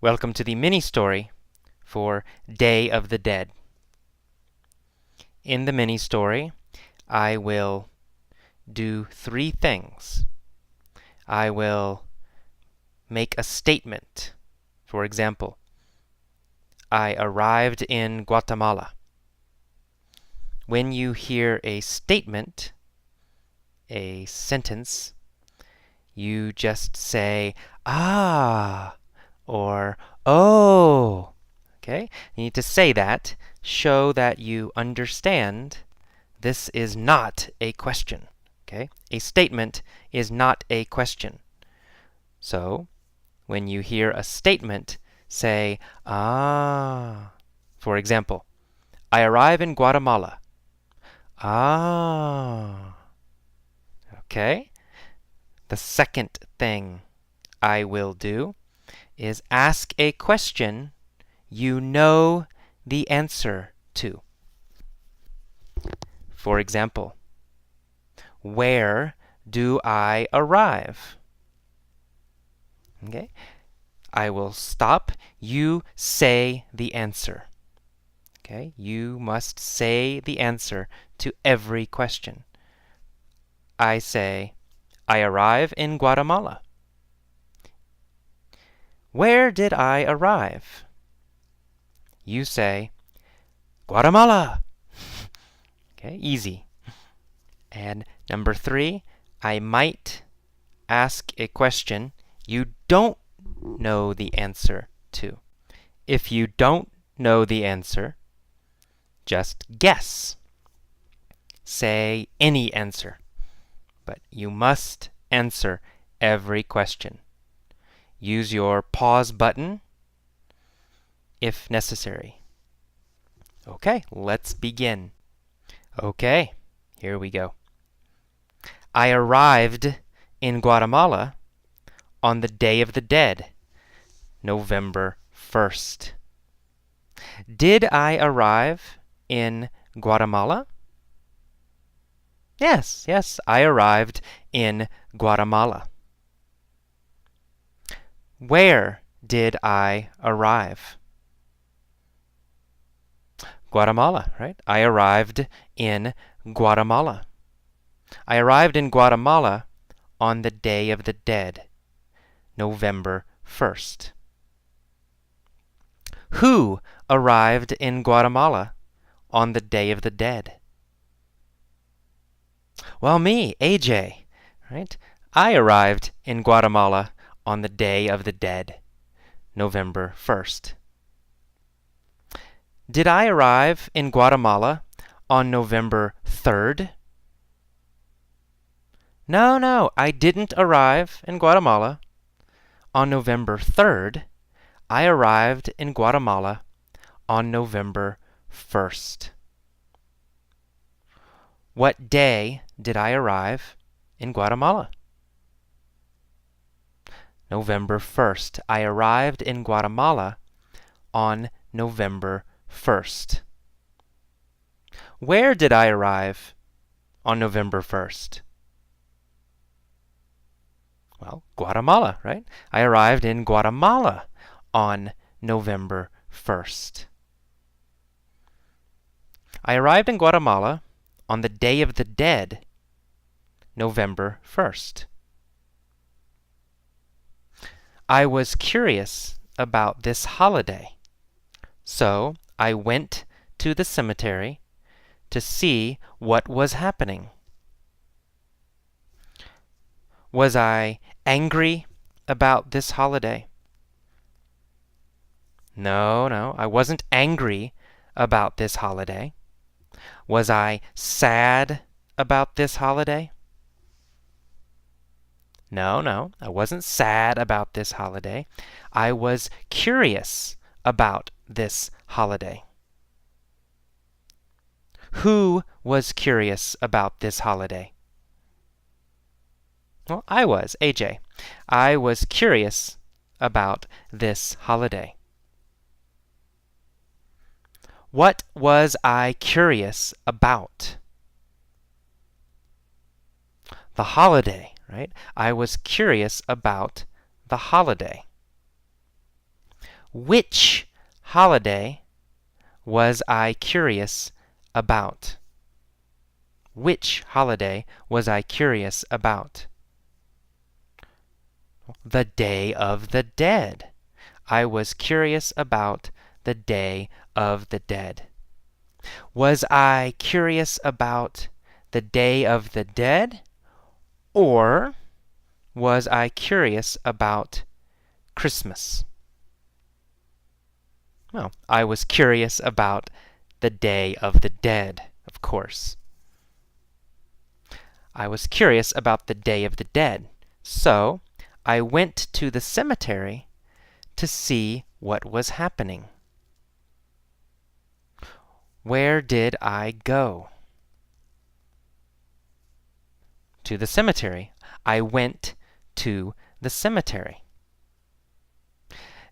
Welcome to the mini-story for Day of the Dead. In the mini-story, I will do three things. I will make a statement. For example, I arrived in Guatemala. When you hear a statement, a sentence, you just say, ah, or oh. Okay? You need to say that, show that you understand this is not a question. Okay? A statement is not a question. So, when you hear a statement, say, ah. For example, I arrive in Guatemala. Ah. Okay? The second thing I will do is ask a question you know the answer to. For example, where do I arrive? Okay? I will stop. You say the answer. Okay? You must say the answer to every question. I say, I arrive in Guatemala. Where did I arrive? You say, Guatemala. Okay, easy. And number 3, I might ask a question you don't know the answer to. If you don't know the answer, just guess. Say any answer. But you must answer every question. Use your pause button if necessary. Okay, let's begin. Okay, here we go. I arrived in Guatemala on the Day of the Dead, November 1st. Did I arrive in Guatemala? Yes, I arrived in Guatemala. Where did I arrive? Guatemala, right? I arrived in Guatemala. I arrived in Guatemala on the Day of the Dead, November 1st. Who arrived in Guatemala on the Day of the Dead? Well, me, AJ, right? I arrived in Guatemala on the Day of the Dead, November 1st. Did I arrive in Guatemala on November 3rd? No, I didn't arrive in Guatemala on November 3rd. I arrived in Guatemala on November 1st. What day did I arrive in Guatemala? November 1st. I arrived in Guatemala on November 1st. Where did I arrive on November 1st? Well, Guatemala, right? I arrived in Guatemala on November 1st. I arrived in Guatemala on the Day of the Dead, November 1st. I was curious about this holiday, so I went to the cemetery to see what was happening. Was I angry about this holiday? No, I wasn't angry about this holiday. Was I sad about this holiday? No, I wasn't sad about this holiday. I was curious about this holiday. Who was curious about this holiday? Well, I was, AJ. I was curious about this holiday. What was I curious about? The holiday, right? I was curious about the holiday. Which holiday was I curious about? Which holiday was I curious about? The Day of the Dead. I was curious about the Day of the Dead. Was I curious about the Day of the Dead, or was I curious about Christmas? Well, I was curious about the Day of the Dead, of course. I was curious about the Day of the Dead, so I went to the cemetery to see what was happening. Where did I go? To the cemetery. I went to the cemetery.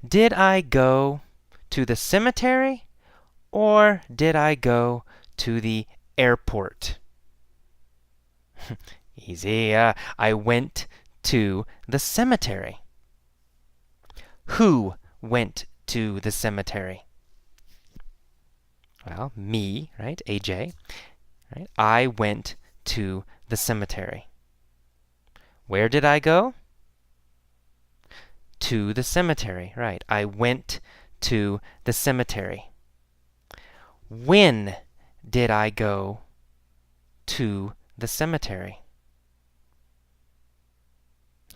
Did I go to the cemetery, or did I go to the airport? Easy. I went to the cemetery. Who went to the cemetery? Well, me, right? AJ. Right? I went to the cemetery. Where did I go? To the cemetery, right. I went to the cemetery. When did I go to the cemetery?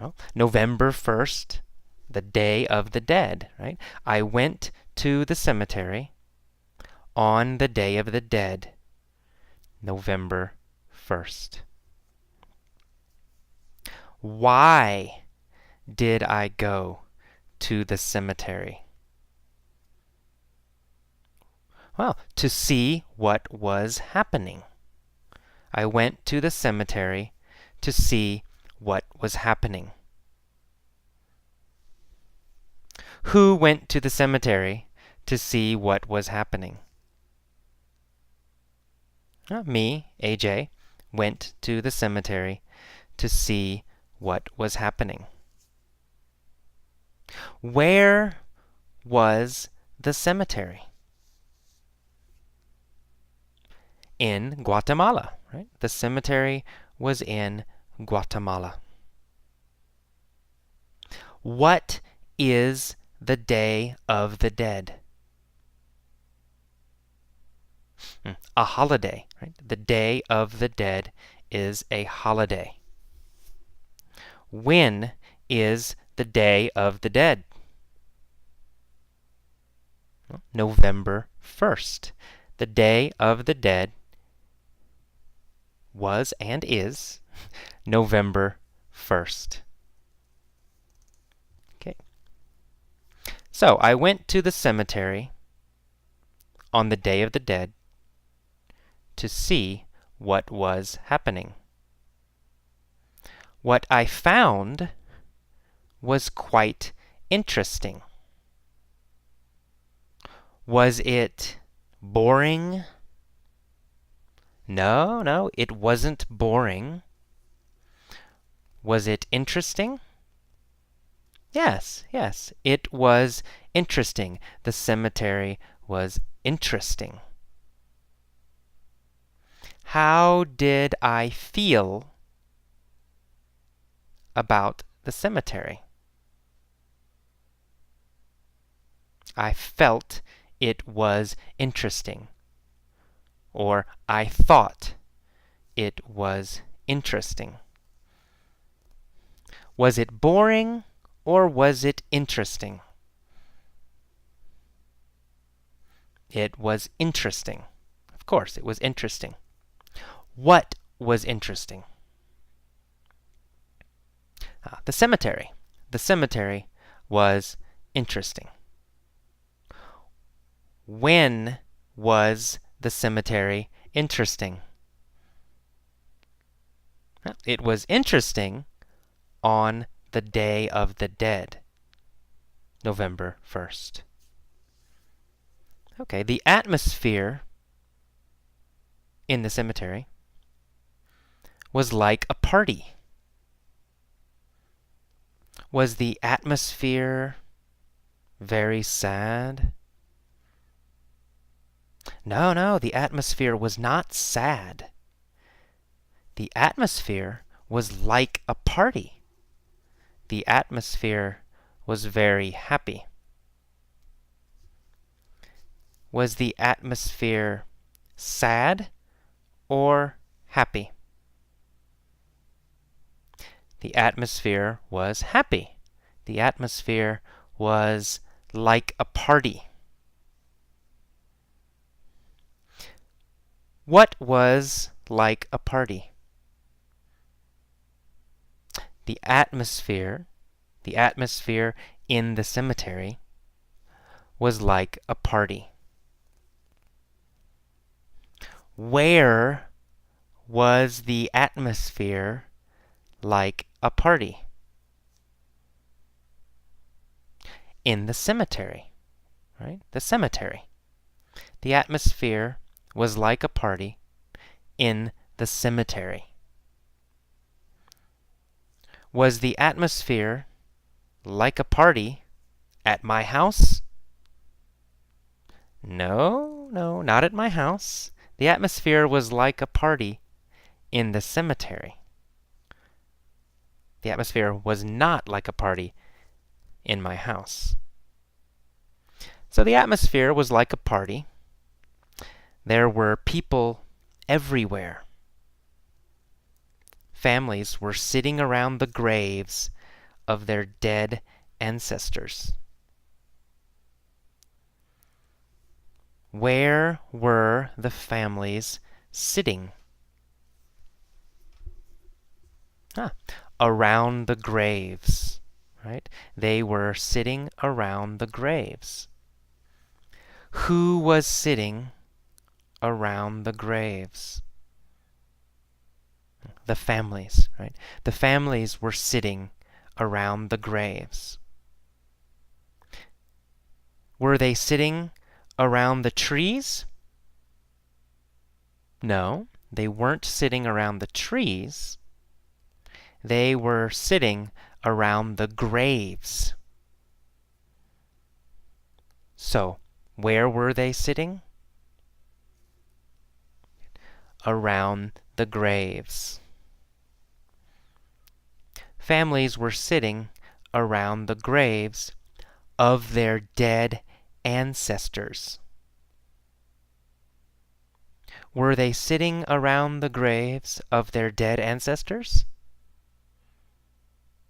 Well, November 1st, the Day of the Dead, right? I went to the cemetery on the Day of the Dead, November 1st. Why did I go to the cemetery? Well, to see what was happening. I went to the cemetery to see what was happening. Who went to the cemetery to see what was happening? Me, AJ, went to the cemetery to see what was happening. Where was the cemetery? In Guatemala, right? The cemetery was in Guatemala. What is the Day of the Dead? A holiday, right? The Day of the Dead is a holiday. When is the Day of the Dead? November 1st. The Day of the Dead was and is November 1st. Okay. So I went to the cemetery on the Day of the Dead to see what was happening. What I found was quite interesting. Was it boring? No, it wasn't boring. Was it interesting? Yes, it was interesting. The cemetery was interesting. How did I feel about the cemetery? I felt it was interesting. Or I thought it was interesting. Was it boring or was it interesting? It was interesting. Of course, it was interesting. What was interesting? The cemetery. The cemetery was interesting. When was the cemetery interesting? It was interesting on the Day of the Dead, November 1st. Okay, the atmosphere in the cemetery was like a party. Was the atmosphere Very sad? No, no, the atmosphere was not sad. The atmosphere was like a party. The atmosphere was very happy. Was the atmosphere sad or happy? The atmosphere was happy. The atmosphere was like a party. What was like a party? The atmosphere in the cemetery was like a party. Where was the atmosphere like a party? In the cemetery, right? The cemetery. The atmosphere was like a party in the cemetery. Was the atmosphere like a party at my house? No, no, not at my house. The atmosphere was like a party in the cemetery. The atmosphere was not like a party in my house. So the atmosphere was like a party. There were people everywhere. Families were sitting around the graves of their dead ancestors. Where were the families sitting? Around the graves, right? They were sitting around the graves. Who was sitting around the graves? The families, right? The families were sitting around the graves. Were they sitting around the trees? No, they weren't sitting around the trees. They were sitting around the graves. So, where were they sitting? Around the graves. Families were sitting around the graves of their dead ancestors. Were they sitting around the graves of their dead ancestors?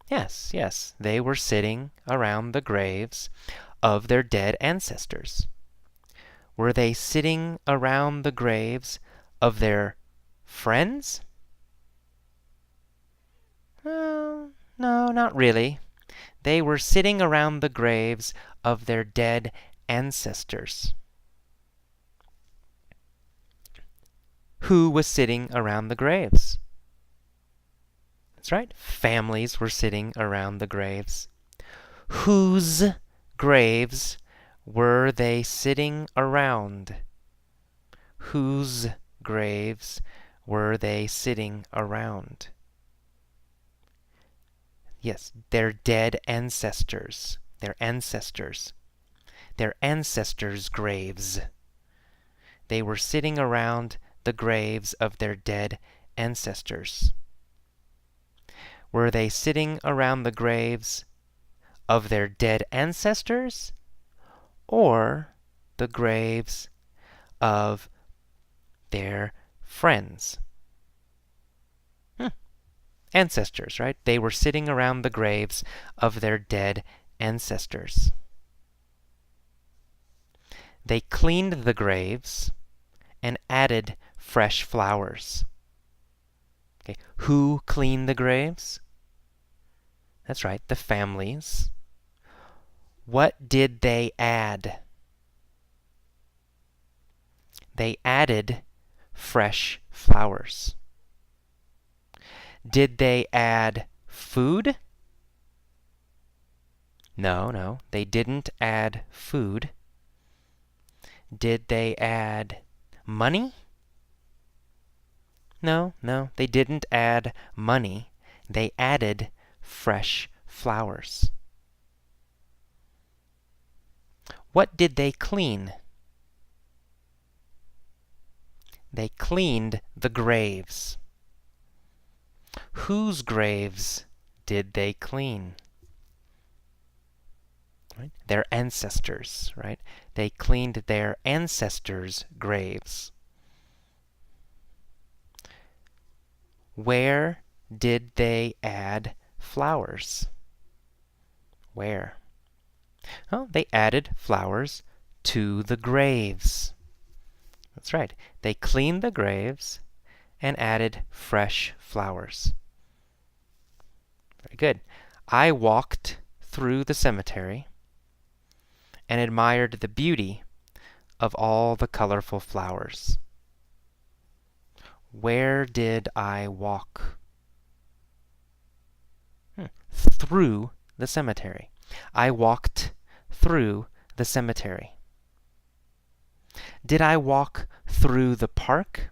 Yes, yes, they were sitting around the graves of their dead ancestors. Were they sitting around the graves of their friends? No, not really. They were sitting around the graves of their dead ancestors. Who was sitting around the graves? That's right, families were sitting around the graves. Whose graves were they sitting around? Whose graves were they sitting around? Yes, their dead ancestors. Their ancestors. Their ancestors' graves. They were sitting around the graves of their dead ancestors. Were they sitting around the graves of their dead ancestors or the graves of their friends? Ancestors, right? They were sitting around the graves of their dead ancestors. They cleaned the graves and added fresh flowers. Okay. Who cleaned the graves? That's right, the families. What did they add? They added fresh flowers. Did they add food? No, they didn't add food. Did they add money? No, they didn't add money. They added fresh flowers. What did they clean? They cleaned the graves. Whose graves did they clean? Right? Their ancestors, right? They cleaned their ancestors' graves. Where did they add flowers? Where? Well, they added flowers to the graves. That's right. They cleaned the graves and added fresh flowers. Very good. I walked through the cemetery and admired the beauty of all the colorful flowers. Where did I walk? Through the cemetery. I walked through the cemetery. Did I walk through the park?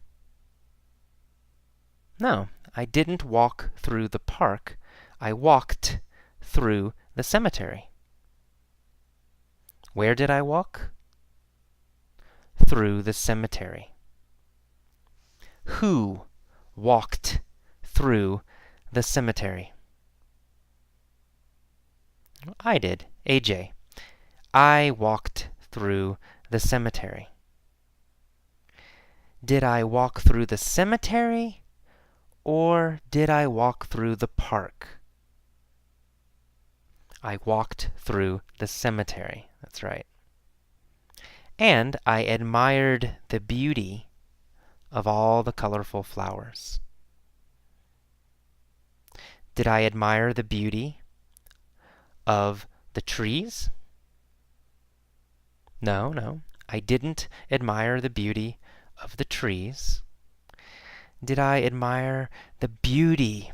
No, I didn't walk through the park. I walked through the cemetery. Where did I walk? Through the cemetery. Who walked through the cemetery? I did, AJ. I walked through the cemetery. Did I walk through the cemetery or did I walk through the park? I walked through the cemetery. That's right. And I admired the beauty of all the colorful flowers. Did I admire the beauty of the trees? No, I didn't admire the beauty of the trees. Did I admire the beauty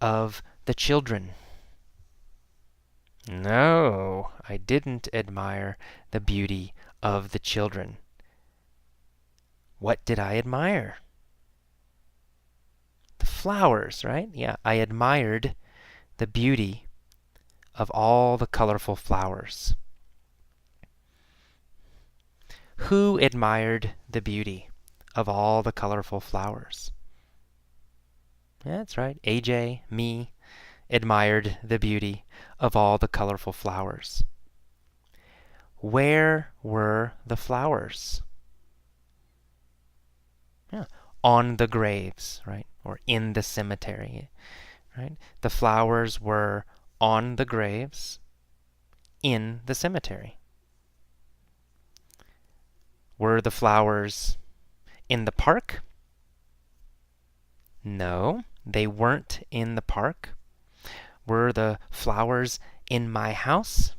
of the children? No, I didn't admire the beauty of the children. What did I admire? The flowers, right? Yeah, I admired the beauty of all the colorful flowers. Who admired the beauty of all the colorful flowers? Yeah, that's right. AJ, me, admired the beauty of all the colorful flowers. Where were the flowers? Yeah, on the graves, right? Or in the cemetery, right? The flowers were on the graves in the cemetery. Were the flowers in the park? No, they weren't in the park. Were the flowers in my house?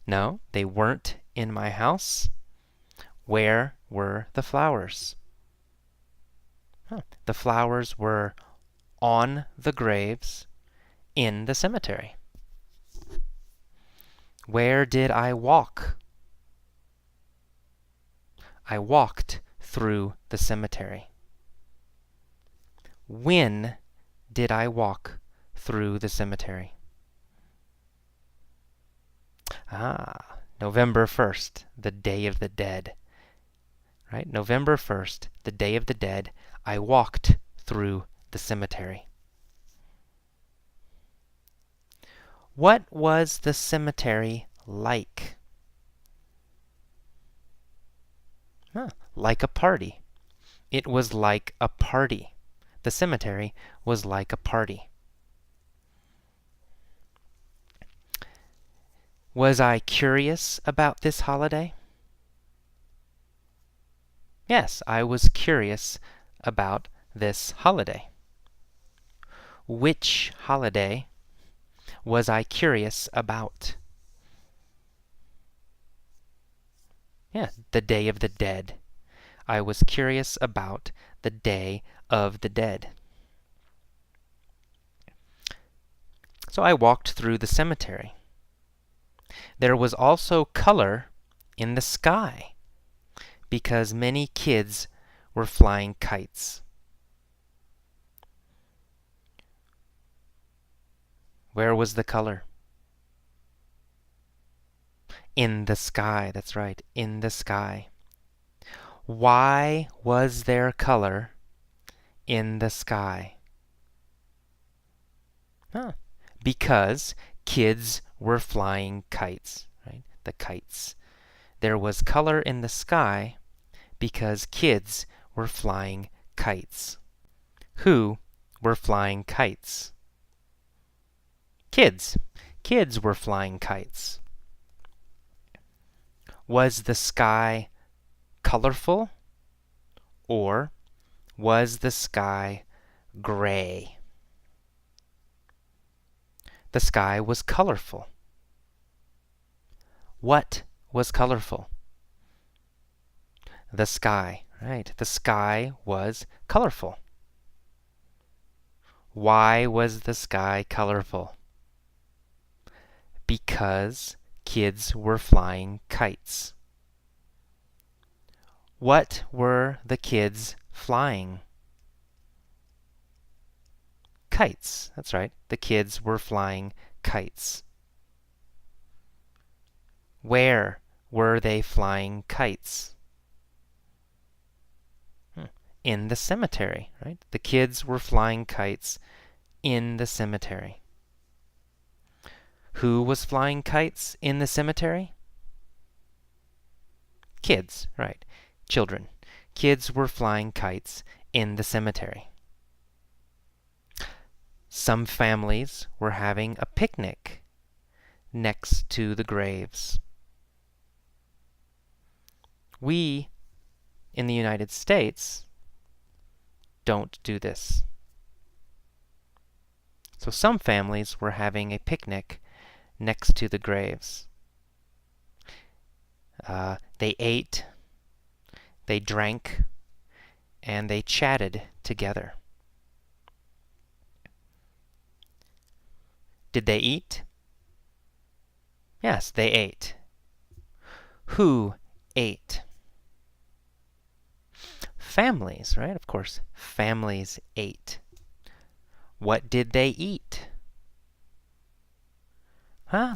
No, they weren't in my house. Where were the flowers? The flowers were on the graves in the cemetery. Where did I walk? I walked through the cemetery. When did I walk through the cemetery? November 1st, the Day of the Dead. Right? November 1st, the Day of the Dead, I walked through the cemetery. What was the cemetery like? Like a party. It was like a party. The cemetery was like a party. Was I curious about this holiday? Yes, I was curious about this holiday. Which holiday was I curious about? Yeah, the Day of the Dead. I was curious about the Day of the Dead. So I walked through the cemetery. There was also color in the sky because many kids were flying kites. Where was the color? In the sky, that's right, in the sky. Why was there color in the sky? Huh. Because kids were flying kites, right? The kites. There was color in the sky because kids were flying kites. Who were flying kites? Kids. Kids were flying kites. Was the sky colorful or was the sky gray? The sky was colorful. What was colorful? The sky, right? The sky was colorful. Why was the sky colorful? Because kids were flying kites. What were the kids flying? Kites. That's right. The kids were flying kites. Where were they flying kites? In the cemetery, right? The kids were flying kites in the cemetery. Who was flying kites in the cemetery? Kids, right. Children. Kids were flying kites in the cemetery. Some families were having a picnic next to the graves. We, in the United States, don't do this. So some families were having a picnic next to the graves. They ate, they drank, and they chatted together. Did they eat? Yes, they ate. Who ate? Families, right? Of course, families ate. What did they eat?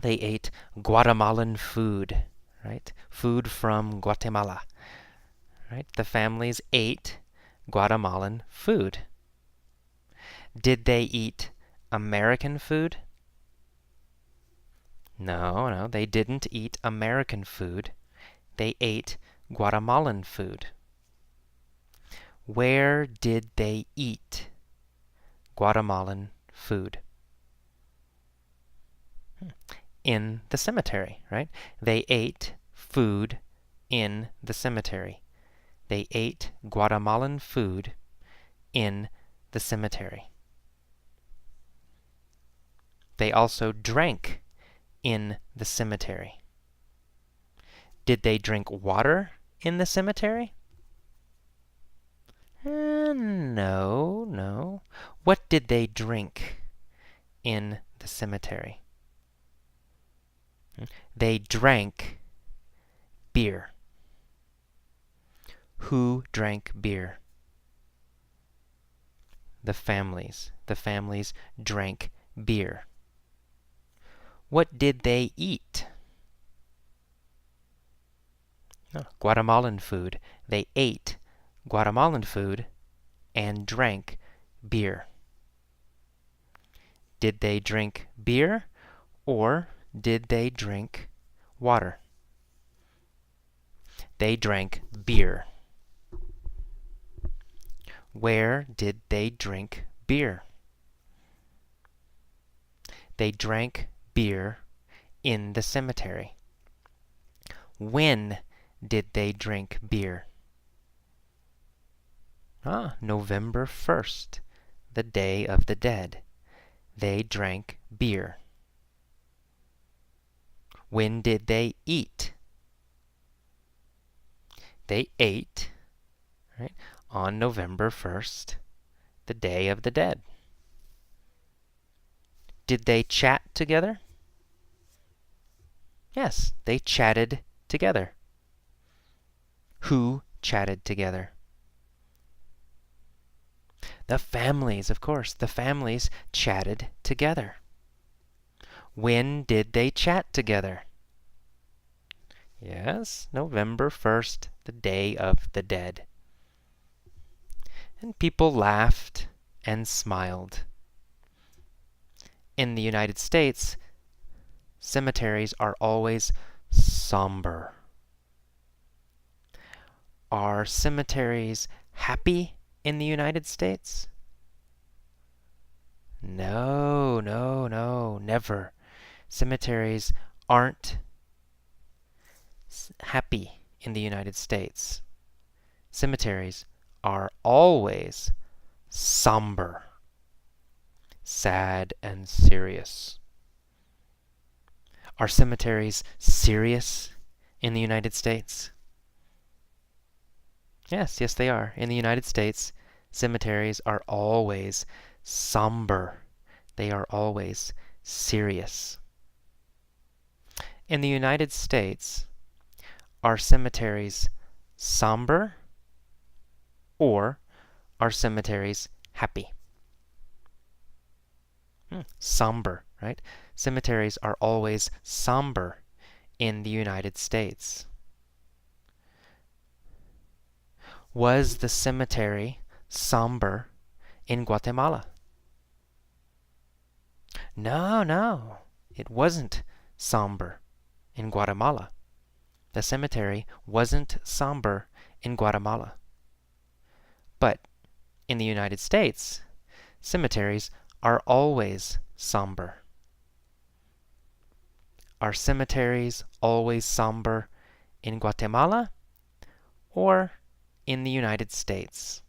They ate Guatemalan food, right? Food from Guatemala, right? The families ate Guatemalan food. Did they eat American food? No, they didn't eat American food. They ate Guatemalan food. Where did they eat Guatemalan food? In the cemetery, right? They ate food in the cemetery. They ate Guatemalan food in the cemetery. They also drank in the cemetery. Did they drink water in the cemetery? No. What did they drink in the cemetery? They drank beer. Who drank beer? The families. The families drank beer. What did they eat? Guatemalan food. They ate Guatemalan food and drank beer. Did they drink beer or did they drink water? They drank beer. Where did they drink beer? They drank beer in the cemetery. When did they drink beer? November 1st, the Day of the Dead. They drank beer. When did they eat? They ate, right, on November 1st, the Day of the Dead. Did they chat together? Yes, they chatted together. Who chatted together? The families, of course. The families chatted together. When did they chat together? Yes, November 1st, the Day of the Dead. And people laughed and smiled. In the United States, cemeteries are always somber. Are cemeteries happy in the United States? No, no, no, never. Cemeteries aren't happy in the United States. Cemeteries are always somber, sad, and serious. Are cemeteries serious in the United States? Yes, yes, they are. In the United States, cemeteries are always somber. They are always serious. In the United States, are cemeteries somber or are cemeteries happy? Somber, right? Cemeteries are always somber in the United States. Was the cemetery somber in Guatemala? No, no, it wasn't somber in Guatemala. The cemetery wasn't somber in Guatemala. But in the United States, cemeteries are always somber. Are cemeteries always somber in Guatemala or in the United States?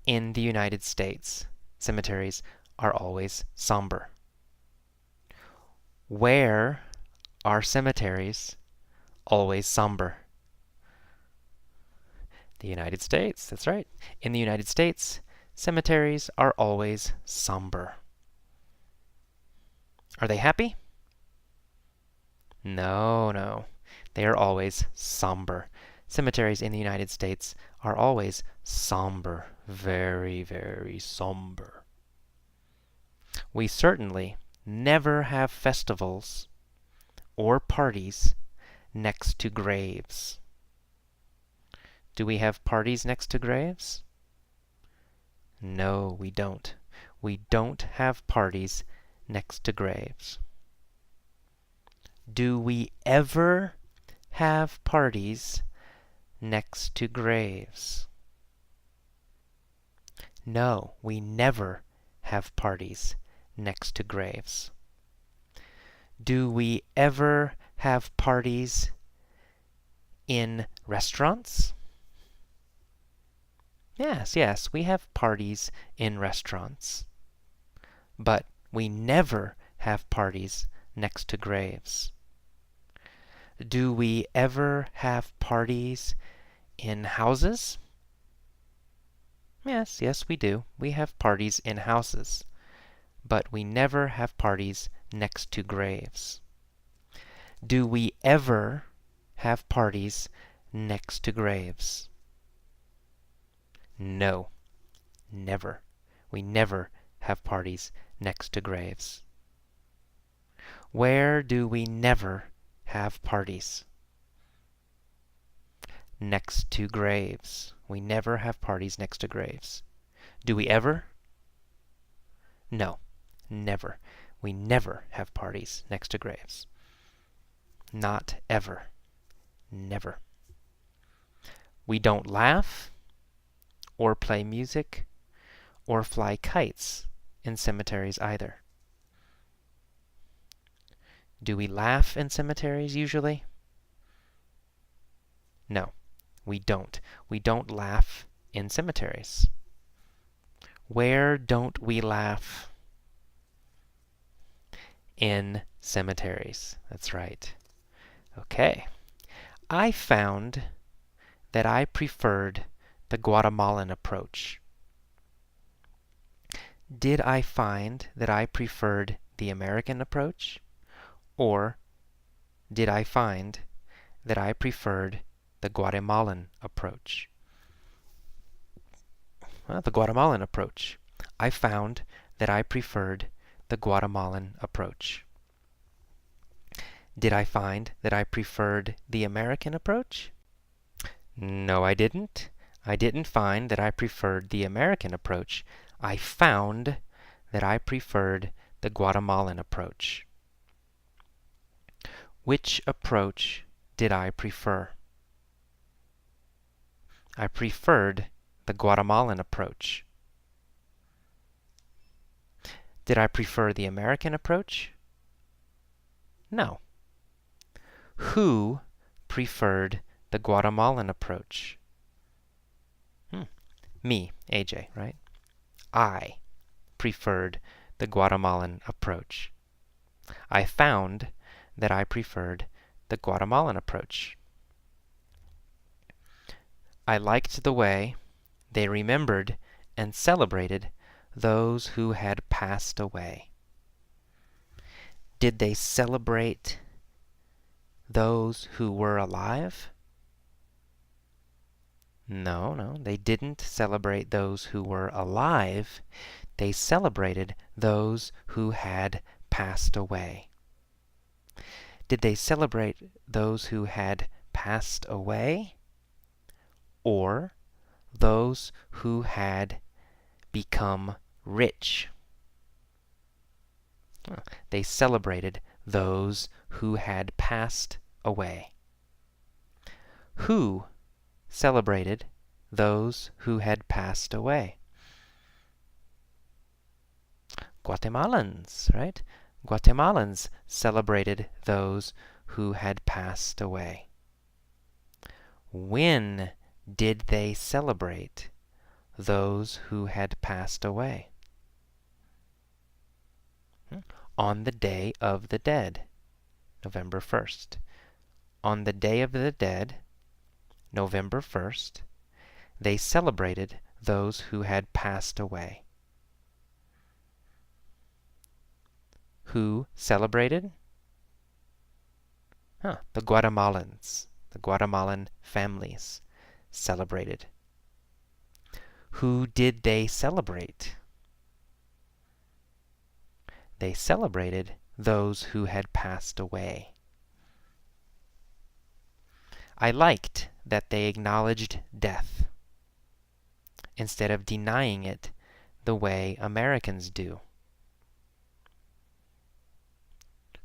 In the United States, cemeteries are always somber. Where are cemeteries always somber? The United States, that's right. In the United States, cemeteries are always somber. Are they happy? No, no. They are always somber. Cemeteries in the United States are always somber. Very, very somber. We certainly never have festivals or parties next to graves. Do we have parties next to graves? No, we don't. We don't have parties next to graves. Do we ever have parties next to graves? No, we never have parties next to graves. Do we ever have parties in restaurants? Yes, yes, we have parties in restaurants. But we never have parties next to graves. Do we ever have parties in houses? Yes, yes, we do. We have parties in houses. But we never have parties next to graves. Do we ever have parties next to graves? No, never. We never have parties next to graves. Where do we never have parties? Next to graves. We never have parties next to graves. Do we ever? No, never. We never have parties next to graves. Not ever. Never. We don't laugh or play music or fly kites in cemeteries either. Do we laugh in cemeteries usually? No, we don't. We don't laugh in cemeteries. Where don't we laugh? In cemeteries. That's right. Okay. I found that I preferred the Guatemalan approach. Did I find that I preferred the American approach? Or did I find that I preferred the Guatemalan approach? Well, the Guatemalan approach. I found that I preferred the Guatemalan approach. Did I find that I preferred the American approach? No, I didn't. I didn't find that I preferred the American approach. I found that I preferred the Guatemalan approach. Which approach did I prefer? I preferred the Guatemalan approach. Did I prefer the American approach? No. Who preferred the Guatemalan approach? Me, AJ, right? I preferred the Guatemalan approach. I found that I preferred the Guatemalan approach. I liked the way they remembered and celebrated those who had passed away. Did they celebrate those who were alive? No, they didn't celebrate those who were alive. They celebrated those who had passed away. Did they celebrate those who had passed away, or those who had become rich? They celebrated those who had passed away. Who celebrated those who had passed away? Guatemalans, right? Guatemalans celebrated those who had passed away. When did they celebrate those who had passed away? On the Day of the Dead, November 1st. On the Day of the Dead, November 1st, they celebrated those who had passed away. Who celebrated? The Guatemalans. The Guatemalan families celebrated. Who did they celebrate? They celebrated those who had passed away. I liked that they acknowledged death instead of denying it the way Americans do.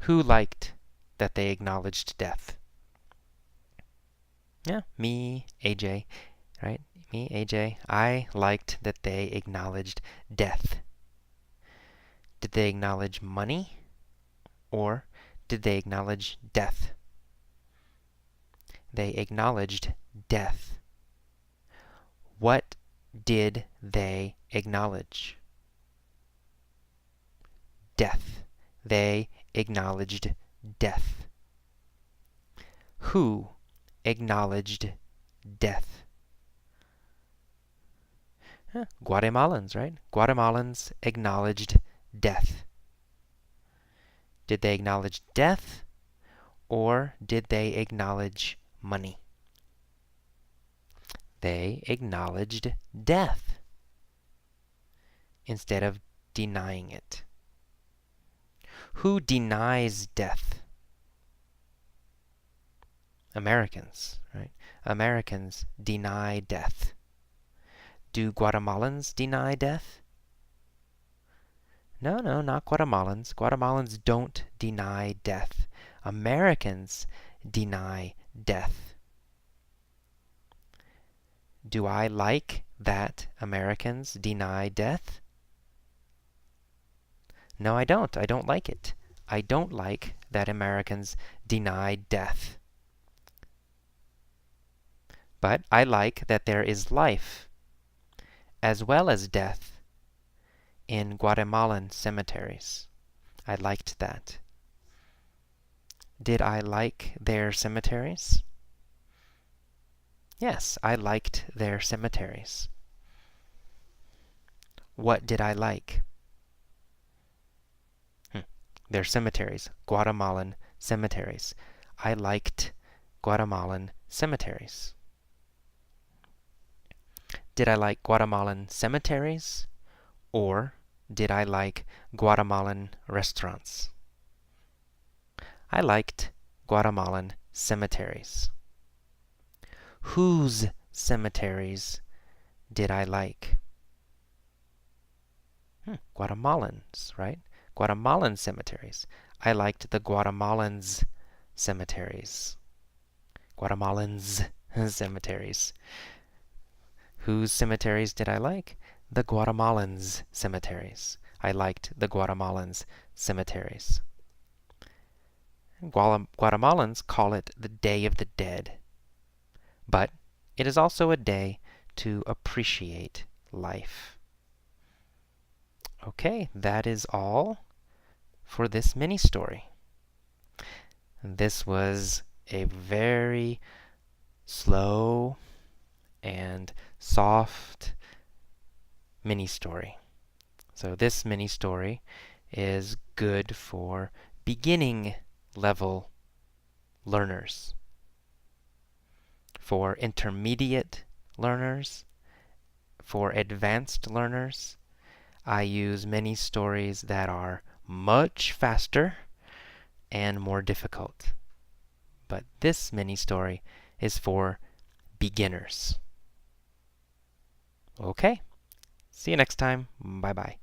Who liked that they acknowledged death? Yeah, me, AJ, right? Me, AJ. I liked that they acknowledged death. Did they acknowledge money, or did they acknowledge death? They acknowledged death. What did they acknowledge? Death. They acknowledged death. Who acknowledged death? Guatemalans, right? Guatemalans acknowledged death. Did they acknowledge death, or did they acknowledge money? They acknowledged death instead of denying it. Who denies death? Americans, right? Americans deny death. Do Guatemalans deny death? No, not Guatemalans. Guatemalans don't deny death. Americans deny death. Do I like that Americans deny death? No, I don't. I don't like it. I don't like that Americans deny death. But I like that there is life, as well as death, in Guatemalan cemeteries. I liked that. Did I like their cemeteries? Yes, I liked their cemeteries. What did I like? Their cemeteries, Guatemalan cemeteries. I liked Guatemalan cemeteries. Did I like Guatemalan cemeteries, or did I like Guatemalan restaurants? I liked Guatemalan cemeteries. Whose cemeteries did I like? Guatemalans, right? Guatemalan cemeteries. I liked the Guatemalans' cemeteries. Guatemalans' cemeteries. Whose cemeteries did I like? The Guatemalans' cemeteries. I liked the Guatemalans' cemeteries. Guatemalans call it the Day of the Dead, but it is also a day to appreciate life. Okay, that is all for this mini story. This was a very slow and soft mini story. So this mini story is good for beginning level learners. For intermediate learners, for advanced learners, I use mini stories that are much faster and more difficult. But this mini story is for beginners. Okay, see you next time. Bye-bye.